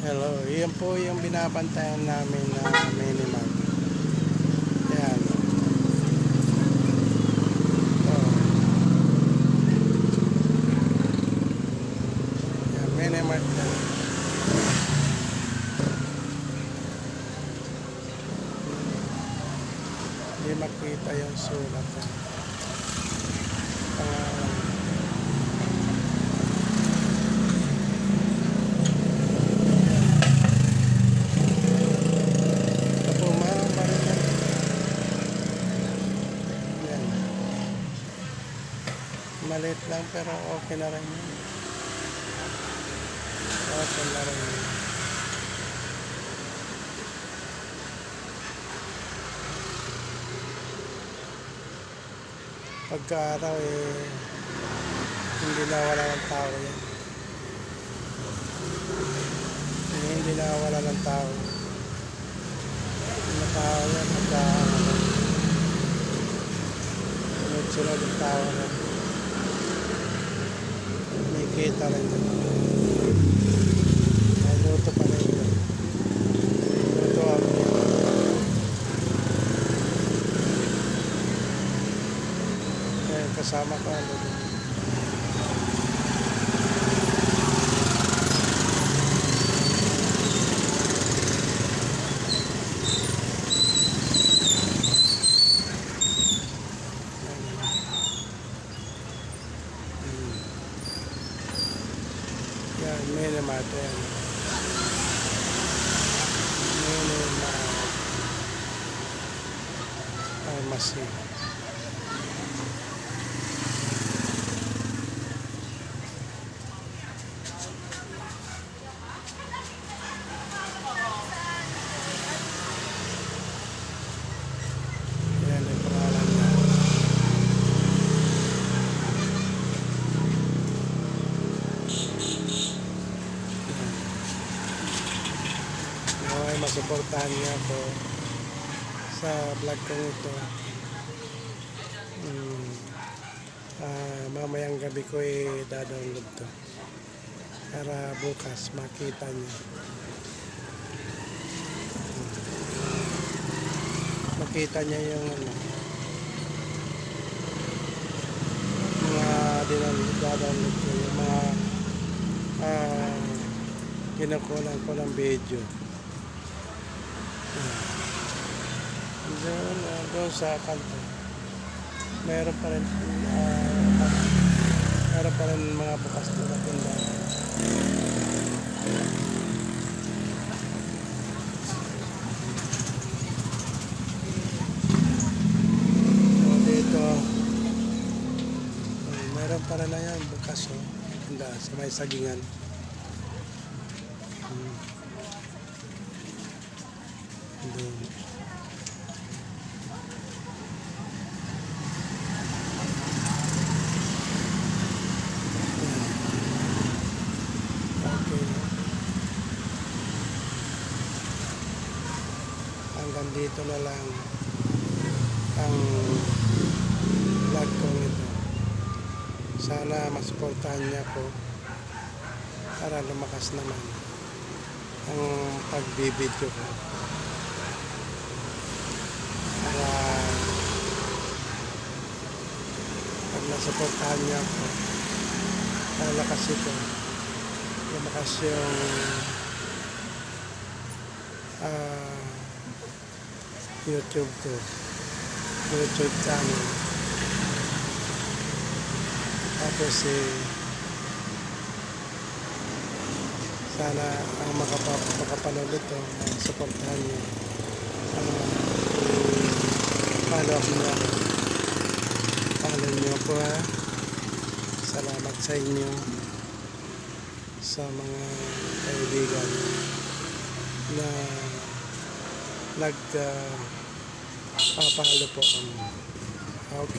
Hello, yan po yung binabantayan namin na Minimart. Yan. Oh. Yan, Minimart yan. Hindi makita yung sulat. Ito po, maraming yan. Yan. Maliit lang pero okay na rin yun. Okay na rin yun. Pagka-araw hindi na wala ng tao yan. Hindi na wala ng tao. Hindi na tao yan. Sunod-sunod ng tao na. May kita rin yun. May luto pa rin yun. Luto ako. Kasama ko ano doon. Yan, Minimart yan. Minimart Pharmacy. Masuportahan niya ako sa vlog ko ito. Mamayang gabi ko i-download to para bukas makita niya. Makita niya yung mga download ko, yung mga kinukunan ko ng video. Doon sa kanto meron pa rin mga bukas na tindahan. Dito meron pa rin na yan bukas tindahan sa may sagingan. Doon. Hanggang dito na lang ang vlog ko nito. Sana masuportahan niya ko para lumakas naman ang pagbibideo ko. Para pag nasuportahan niya ko, lalakas ito. Lumakas yung YouTube ko, YouTube channel. Tapos sana ang makapanood ito, supportahan niyo. Follow niyo po ha. Salamat sa inyo, sa mga kaibigan na nagpapalo po kami. Okay.